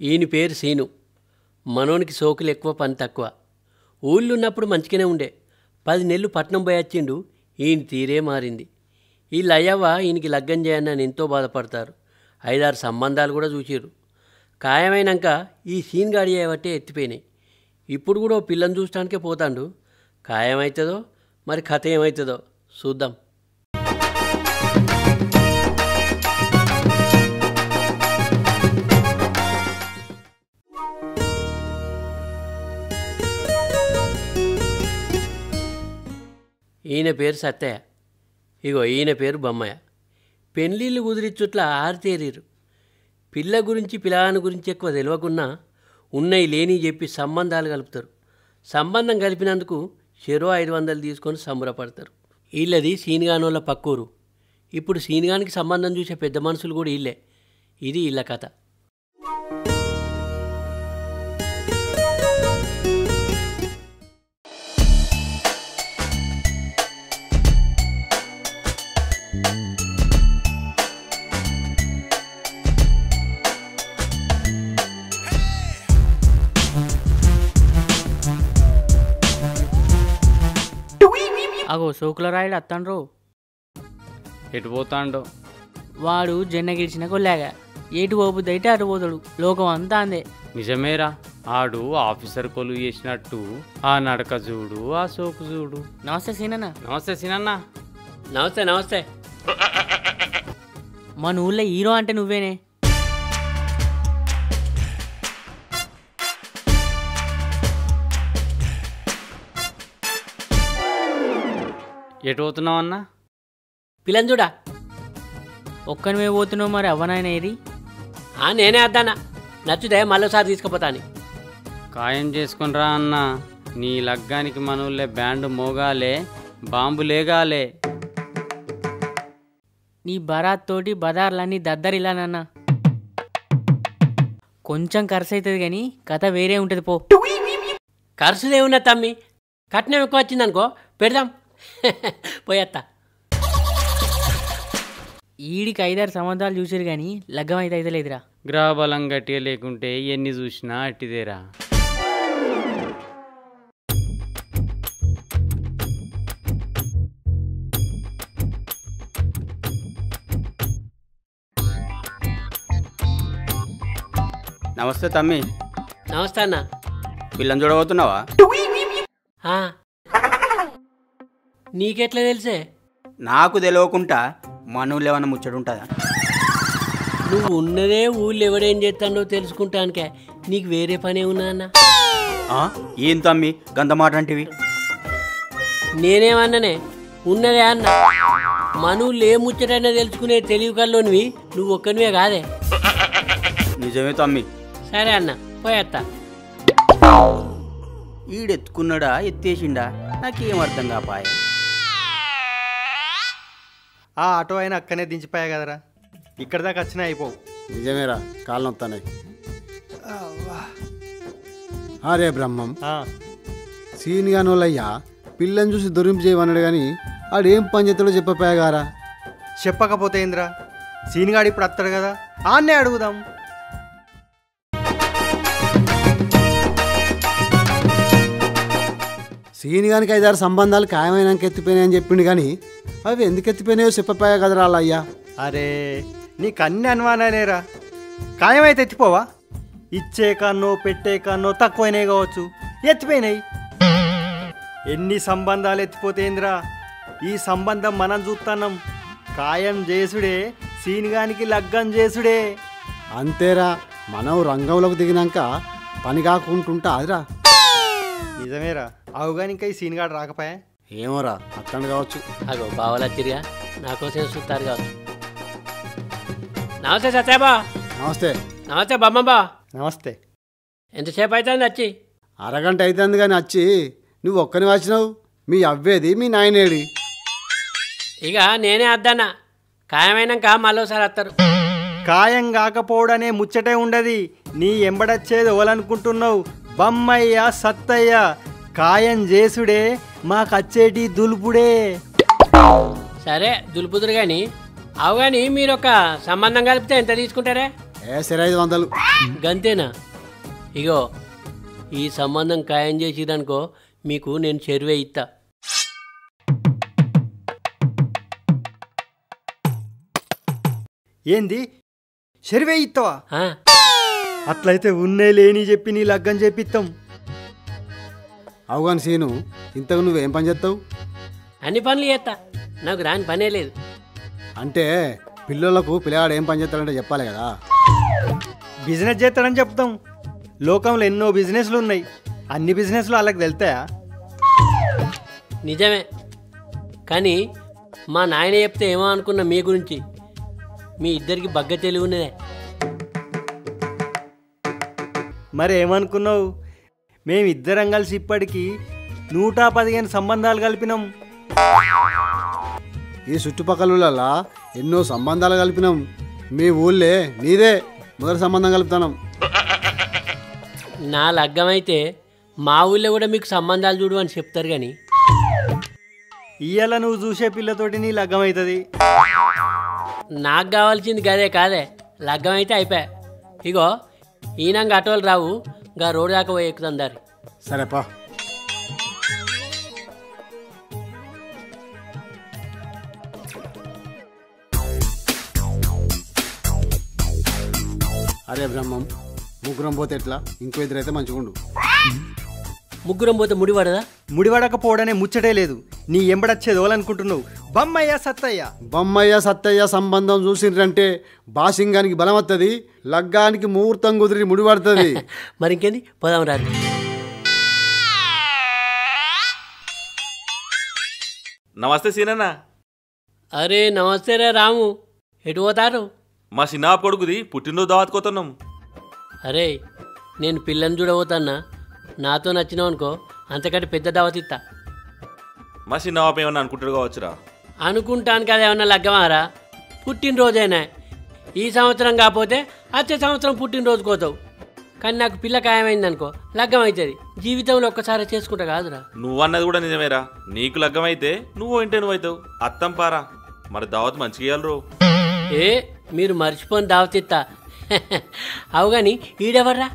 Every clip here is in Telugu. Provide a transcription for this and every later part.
ఈయన పేరు సీను. మనోనికి సోకులు ఎక్కువ, పని తక్కువ. ఊళ్ళో ఉన్నప్పుడు మంచిగానే ఉండే. 10 నెలలు పట్నం పోయి వచ్చిండు. ఈయన తీరే మారింది. వీళ్ళు అయ్యవ్వ ఈయనకి లగ్గం చేయని ఎంతో బాధపడతారు. 5-6 సంబంధాలు కూడా చూసిర్రు. ఖాయమైనాక ఈ సీన్ గాడి అయ్యబట్టే ఎత్తిపోయినాయి. ఇప్పుడు కూడా ఓ పిల్లని చూడటానికే పోతాండు. ఖాయమవుతుందో మరి కథ ఏమవుతుందో చూద్దాం. ఈయన పేరు సత్తయ్య. ఇగో ఈయన పేరు బొమ్మయ్య. పెళ్ళిళ్ళు కుదిరిచ్చుట్లా ఆరితేరీరు. పిల్ల గురించి పిల్లాని గురించి ఎక్కువ తెలియకున్నా ఉన్నాయి లేని చెప్పి సంబంధాలు కలుపుతారు. సంబంధం కలిపినందుకు చెరో 500 తీసుకొని సంబరపడతారు. వీళ్ళది సీనిగానోళ్ళ పక్కూరు. ఇప్పుడు సీనిగానికి సంబంధం చూసే పెద్ద మనుషులు కూడా వీళ్ళే. ఇది వీళ్ళ కథ. అగో సోకుల రాయుడు అత్తండ్రు. ఎటు పోతాండో వాడు జెన్న గిడిచిన కొల్లాగా ఏటు పోబుద్ది అయితే అటు పోతాడు. లోకం అంతా అందే. నిజమేరా, ఆడు ఆఫీసర్ కొలు చేసినట్టు ఆ నడక చూడు, ఆ సోకు చూడు. నమస్తే సీనన్న. నమస్తే సీనన్న. నమస్తే నమస్తే. మన ఊళ్ళో హీరో అంటే నువ్వేనే. ఎటు పోతున్నావు అన్నా? పిల్లని చూడా. ఒక్కనివే పోతున్నావు, మరి అవ్వనాయన ఏది? నేనే అద్దానా, నచ్చుదే మళ్ళీసారి తీసుకుపోతాను. ఖాయం చేసుకునిరా అన్న. నీ లగ్గానికి మనవులే బ్యాండ్ మోగాలే, బాంబు లేగాలే. నీ బరాత్ తోటి బదార్లన్నీ దద్దరిల్లానన్నా. కొంచెం ఖర్చు అవుతుంది కానీ కథ వేరే ఉంటుంది పో. ఖర్చుదేమున్నా తమ్మి, కట్నం ఎక్కువ వచ్చిందనుకో పెడదాం. పోయేత్తా. ఈడికి 5-6 సంవత్సరాలు చూసారు కానీ లగ్గం అయితే లేదురా. గ్రహబలం గట్టిగా లేకుంటే ఎన్ని చూసినా అట్టిదేరా. నమస్తే తమ్మి. నమస్తే అన్న. పిల్లని చూడబోతున్నావా? నీకెట్లా తెలిసే? నాకు తెలియకుండా మనవులు ఏమన్నా ముచ్చడుంటుందా? నువ్వు ఉన్నదే ఊళ్ళో ఎవడేం చేస్తాడో తెలుసుకుంటానికే. నీకు వేరే పనే ఉన్నా అన్న? ఏం తమ్మి గంత మాట అంటివి? నేనేమన్నానే, ఉన్నదే అన్న. మనవులు ఏ ముచ్చటైనా తెలుసుకునే తెలివి కల్లోనివి నువ్వు ఒక్కనివే కాదే. నిజమే తమ్మి. సరే అన్న, పోయేత్తా. ఈడెత్తుకున్నాడా ఎత్తేసిండా నాకేం అర్థం కాపాయ. ఆ ఆటో అయినా అక్కనే దించిపోయా కదరా, ఇక్కడ దాకా వచ్చినా అయిపోవు. నిజమేరా, కాళ్ళు నొత్తాయి. అరే బ్రహ్మం, సీనిగానోళ్ళయ్యా పిల్లని చూసి దొరింపు చేయమన్నాడు కానీ ఆడేం పని చేస్తాడో చెప్పపోయాగారా. చెప్పకపోతే ఏంద్రా, సీనిగాడు ఇప్పుడు వస్తాడు కదా, ఆన్నే అడుగుదాం. సీనిగానికి 5-6 సంబంధాలు ఖాయమైనాక ఎత్తిపోయినాయని చెప్పిండు కానీ అవి ఎందుకు ఎత్తిపోయినాయో చెప్పపోయా కదరా అయ్యా. అరే నీకు అన్ని అనుమానాలేరా, ఖాయమైతే ఎత్తిపోవా? ఇచ్చే కన్నో పెట్టే కన్నో తక్కువైనాయి కావచ్చు, ఎత్తిపోయినాయి. ఎన్ని సంబంధాలు ఎత్తిపోతేంద్రా, ఈ సంబంధం మనం చూస్తున్నాం. ఖాయం చేసుడే, సీనిగానికి లగ్గం చేసుడే. అంతేరా, మనం రంగంలోకి దిగినాక పని కాకుంటుంటా అదిరా. నిజమేరా, అవుగాని ఇంకా ఈ సీనిగాడు రాకపోయా? ఏమోరా, అత్తండు కావచ్చు. అగో బావలా తిరిగా నా కోసం చూస్తారు కావచ్చు. నమస్తే సత్యాబా. నమస్తే. నమస్తే బమ్మబ్బా. నమస్తే. ఎంతసేపు అవుతుంది వచ్చి? అరగంట అవుతుంది కానీ వచ్చి నువ్వు ఒక్కని వచ్చినావు. మీ అవ్వేది మీ నాయనేడి? ఇక నేనే అద్దన్నా, ఖాయమైనాక మళ్ళీసారి వస్తారు. ఖాయం కాకపోవడనే ముచ్చటే ఉండది. నీ ఎంబడచ్చేది ఓలనుకుంటున్నావు? బమ్మయ్య సత్తయ్య ఖాయం చేసుడే, మాకచ్చేటి దులుపుడే. సరే దులుపుదురు కానీ, అవు కానీ మీరు ఒక సంబంధం కలిపితే ఎంత తీసుకుంటారే? సరే 500. గంతేనా? ఇగో ఈ సంబంధం ఖాయం చేసిరనుకో మీకు నేను చెరువే ఇస్తా. ఏంది సరివే ఇస్తావా? ఆ, అట్లయితే ఉన్నే లేని చెప్పి నీ లగ్గం చేపిస్తాం. అవుగాని సీను, ఇంతకు నువ్వేం పని చేస్తావు? అన్ని పనులు చేస్తా, నాకు రాని పనే లేదు. అంటే పిల్లలకు పిల్లగాడు ఏం పని చేస్తాడంటే చెప్పాలి కదా. బిజినెస్ చేస్తాడని చెప్తాం. లోకంలో ఎన్నో బిజినెస్లు ఉన్నాయి, అన్ని బిజినెస్లు వాళ్ళకి తెలుతాయా? నిజమే, కానీ మా నాయన చెప్తే ఏమో అనుకున్నా మీ గురించి. మీ ఇద్దరికి బగ్గ తెలివి ఉన్నదే. మరి ఏమనుకున్నావు? మేమిద్దరం కలిసి ఇప్పటికీ 115 సంబంధాలు కలిపినాం. ఈ చుట్టుపక్కల ఎన్నో సంబంధాలు కలిపినాం. మీ ఊళ్ళే నీదే మొదటి సంబంధం కలుపుతాం. నా లగ్గమైతే మా ఊళ్ళో కూడా మీకు సంబంధాలు చూడు అని చెప్తారు. కానీ ఇయ్యాల నువ్వు చూసే పిల్లతోటి నీ లగ్గం అవుతుంది. నాకు కావాల్సింది గదే కాదే, లగ్గం అయితే అయిపోయా. ఇగో ఈనంగా ఆటోలు రావు, గా రోడ్డు దాకా పోయి ఎక్కుతాం దారి. సరేపా. అరే బ్రహ్మం, ముగ్గురం పోతే ఎట్లా? ఇంకో ఇద్దరైతే మంచిగుండు. ముగ్గురం పోతే ముడి పడదా? ముడివడకపోవడనే ముచ్చటే లేదు. నీ ఎంబడచ్చేది ఓలనుకుంటున్నావు? బమ్మయ్య సత్తయ్య. బొమ్మయ్య సత్తయ్య సంబంధం చూసిండ్రంటే బాసింగానికి బలం వస్తుంది, లగ్గానికి ముహూర్తం కుదిరి ముడిపడుతుంది. మరి ఇంకేంది, పోదాం రాదు. నమస్తే సీనన్న. అరే నమస్తే రా రాము, ఎటు పోతారు? మా చిన్న కొడుకుది పుట్టినరోజు దావత్కోతున్నాం. అరే నేను పిల్లని చూడబోతాన్నా, నాతో నచ్చినావు అనుకో అంతకంటే పెద్ద దావత్ ఇస్తా. మా చిన్న ఏమన్నా అనుకుంటాడు కావచ్చురా. అనుకుంటాను కదా, ఏమన్నా లగ్గమారా? పుట్టినరోజైనా ఈ సంవత్సరం కాకపోతే వచ్చే సంవత్సరం పుట్టినరోజు కోతావు. కానీ నాకు పిల్ల ఖాయమైంది అనుకో లగ్గం అవుతుంది. జీవితంలో ఒక్కసారి చేసుకుంటా కాదురా. నువ్వన్నది కూడా నిజమేరా. నీకు లగ్గమైతే నువ్వు ఇంటే నువ్వైతావు. అత్తం పారా, మరి దావత్ మంచిగా ఇయ్యాలరు. ఏ మీరు మర్చిపోని దావత్ ఇస్తా. అవు కానీ ఈడెవర్రా?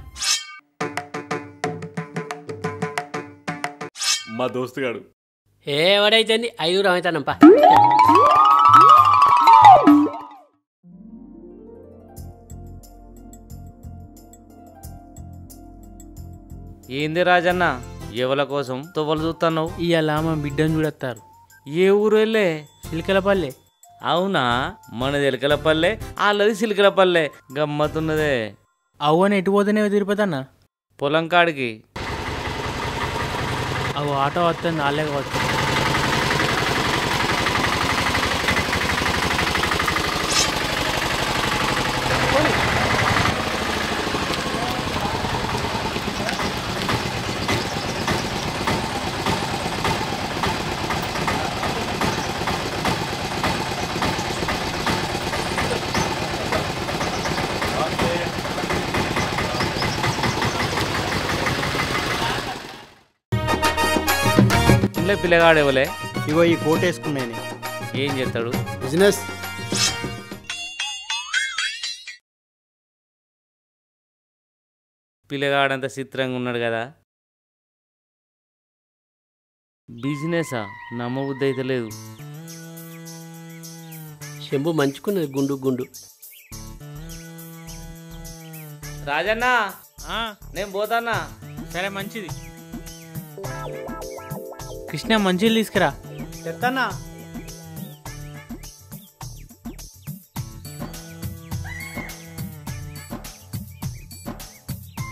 మా దోస్తుగాడు. ఏ ఎవడైతే 5 అవుతానంపా. ఏంది రాజన్న, ఎవల కోసం తొవ్వలు చూస్తున్నావు? ఇవాళ మా బిడ్డను చూడొస్తారు. ఏ ఊరు వెళ్ళే? చిలకలపల్లె. అవునా, మనది ఎలకలపల్లె, వాళ్ళది సిలికలపల్లె. గమ్మతున్నదే. అవ్వని ఎటు పోతేనే తిరుపతి అన్న. పొలం కాడికి. అవు ఆటో వస్తుంది, వాళ్ళే వస్తుంది. పిల్లగాడు ఎవలే? ఇగో ఈ కోట్ వేసుకున్నాను. ఏం చేస్తాడు? బిజినెస్. పిల్లగాడంత చిత్రంగా ఉన్నాడు కదా. బిజినెసా? నమ్మబుద్ధి అయితే లేదు. చెంబు మంచుకున్నది గుండు గుండు. రాజన్న నేను పోతానా? సరే మంచిది. కృష్ణ మంచిలు తీసుకురా. చెప్తానా?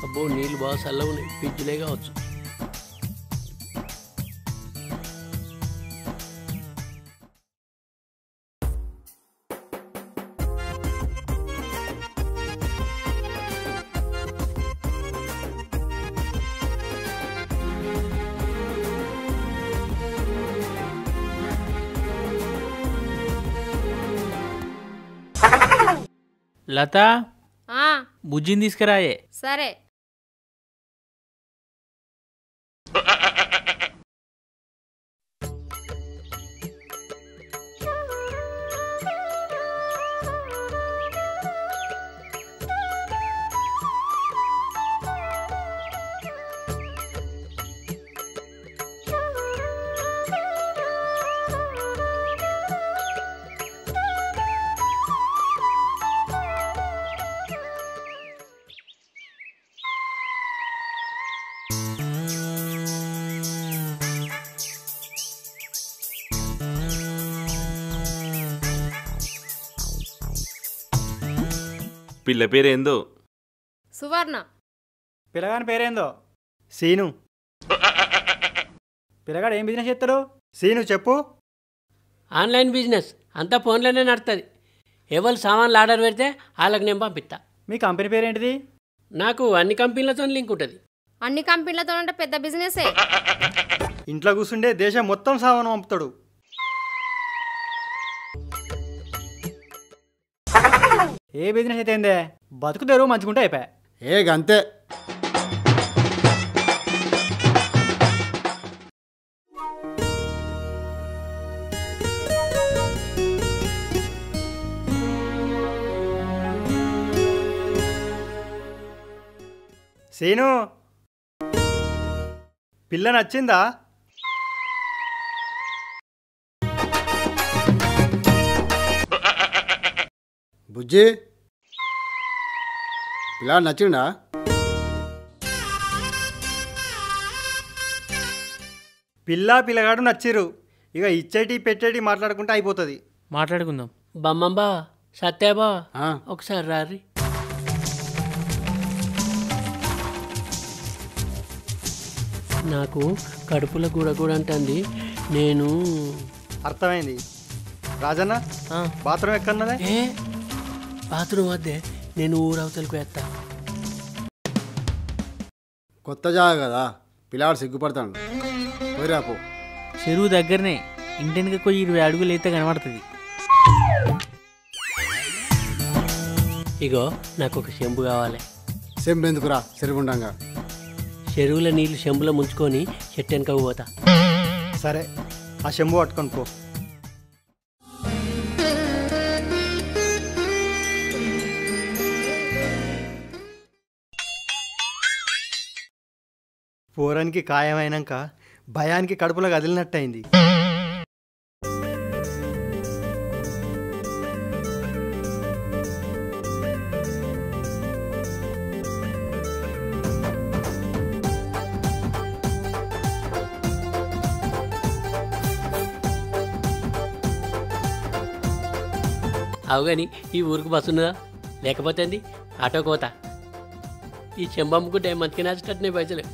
అబ్బో నీళ్ళు బాగా చల్లగా ఉన్నాయి, పిజ్జులే కావచ్చు. లత, బుజ్జిని తీసుకురాయే. సరే. పిల్ల పేరేందో? సువర్ణ. పిల్లగాని పేరేందో? సీను. పిల్లగాడు ఏం బిజినెస్ చేస్తాడు? సీను చెప్పు. ఆన్లైన్ బిజినెస్ అంతా ఫోన్లోనే నడుతుంది. ఎవరు సామాన్లు ఆర్డర్ పెడితే వాళ్ళకి నేను పంపిస్తా. మీ కంపెనీ పేరేంటిది? నాకు అన్ని కంపెనీలతో లింక్ ఉంటుంది. అన్ని కంపెనీలతో అంటే పెద్ద బిజినెసే. ఇంట్లో కూర్చుండే దేశం మొత్తం సామాను పంపుతాడు. ఏ బిజినెస్ అయితే ఏందే, బతుకు తెరువు మంచుకుంటే అయిపోయా. ఏ గంతే. సీను, పిల్ల నచ్చిందా? బుజ్జి, పిల్లాడు నచ్చిండా? పిల్లగాడు నచ్చిరు. ఇక ఇచ్చేటి పెట్టేటి మాట్లాడుకుంటే అయిపోతుంది. మాట్లాడుకుందాం. బమ్మబ్బా, సత్యాబా, ఆ, ఒకసారి రారి. నాకు కడుపులో గుడగుడ అంటుంది. నేను అర్థమైంది. రాజన్న, బాత్రూమ్ ఎక్కడున్నదే? ఏ బాత్రూమ్ వద్దే, నేను ఊరవతలకు వేస్తా. కొత్త జాగా కదా, పిల్లాడు సిగ్గుపడతాడు. పోయిరాపో. చెరువు దగ్గరనే, ఇంటికి పోయి 20 అడుగులు అయితే కనబడుతుంది. ఇగో నాకు ఒక చెంబు కావాలి. సెంబెందుకురా చెరువుండంగా? చెరువుల నీళ్లు చెంబులో ముంచుకొని చెట్టు వెనక పోతా. సరే, ఆ చెంబు పట్టుకొని పో. పోరానికి ఖాయమైనాక భయానికి కడుపులో కదిలినట్టయింది. అవు కానీ ఈ ఊరికి బస్సు ఉన్నదా? లేకపోతే అండి ఆటోకి పోతా. ఈ చెంబు అమ్ముకుంటే మంచిగా నచ్చేటట్టునే పైసలే.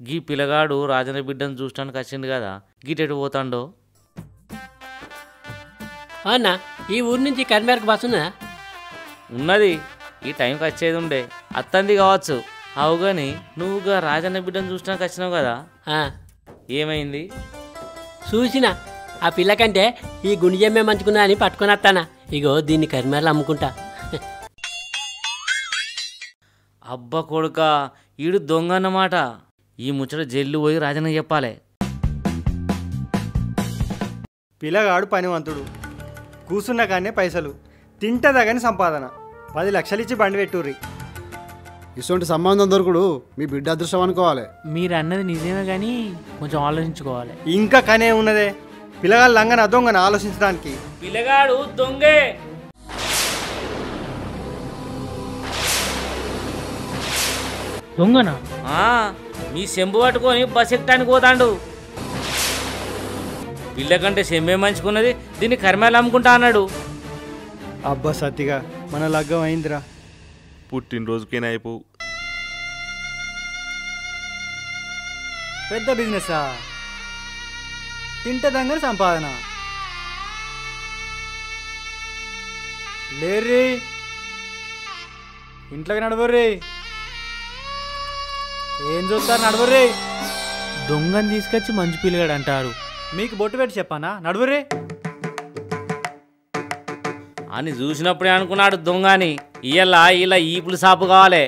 గీ పిల్లగాడు రాజన్న బిడ్డను చూడటానికి వచ్చింది కదా, గీటెటు పోతాండో? అన్నా, ఈ ఊరి నుంచి కర్మేరకు బస్సు ఉన్నదా? ఉన్నది, ఈ టైంకి వచ్చేది ఉండే. అత్తంది కావచ్చు. అవు కానీ నువ్వుగా రాజన్న బిడ్డను చూడటానికి వచ్చినావు కదా, ఏమైంది? చూసిన ఆ పిల్లకంటే ఈ గుండెమ్మే మంచుకున్నా అని పట్టుకొని వస్తానా. ఇగో దీన్ని కర్మేరలు అమ్ముకుంటా. అబ్బ కొడుక, ఈడు దొంగ అన్నమాట. ఈ ముచ్చట జైలు పోయి రాజన్న చెప్పాలి. పిల్లగాడు పనివంతుడు, కూసున్న కానీ పైసలు, తింటదగని సంపాదన. 10 లక్షలు ఇచ్చి బండి పెట్టుర్రి. ఇటువంటి సంబంధం దొరకడు మీ బిడ్డ అదృష్టం అనుకోవాలి. మీరు అన్నది నిజమే కానీ కొంచెం ఆలోచించుకోవాలి. ఇంకా కనే ఉన్నదే, పిల్లగాడు లంగన దొంగన ఆలోచించడానికి. పిల్లగాడు దొంగే. దొంగనా? మీ చెంబు పట్టుకొని బస్ ఎక్కడానికి పోతాండు. పిల్ల కంటే చెంబే మంచుకున్నది, దీన్ని కర్మేలు అమ్ముకుంటా అన్నాడు. అబ్బా సత్తిగా, మన లగ్గం అయిందిరా. పుట్టినరోజుకైనా అయిపోవు. పెద్ద బిజినెసా? తింటదంగని సంపాదన. లేర్రీ, ఇంట్లోకి నడవర్రీ. ఏం చూస్తారు, నడవర్రీ. దొంగని తీసుకొచ్చి మంచి పిల్లగాడు అంటారు. మీకు బొట్టు పెట్టి చెప్పానా? నడువర్రీ అని చూసినప్పుడే అనుకున్నాడు దొంగ అని. ఇలా ఈపులు సాపు కావాలి.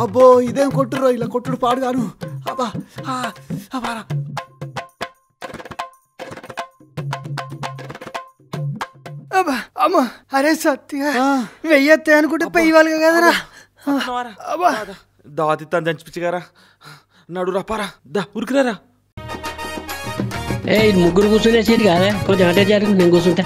అబ్బో, ఇదేం కొట్టురో, ఇలా కొట్టుడు పాడుగాను. అబ్బా, అబ్బారా. అమ్మ, అరే సత్తిగా, వెయ్యత్తే అనుకుంటే పెయ్యాలి కదరా. దాతిత్తాను దంచిపిచ్చిగారా. నడురా పారా, దా ఉరికిరారా. ఇది ముగ్గురు కూర్చునే సీట్ కాదే, కొంచెం అటే జరుగు, నేను కూర్చుంటా.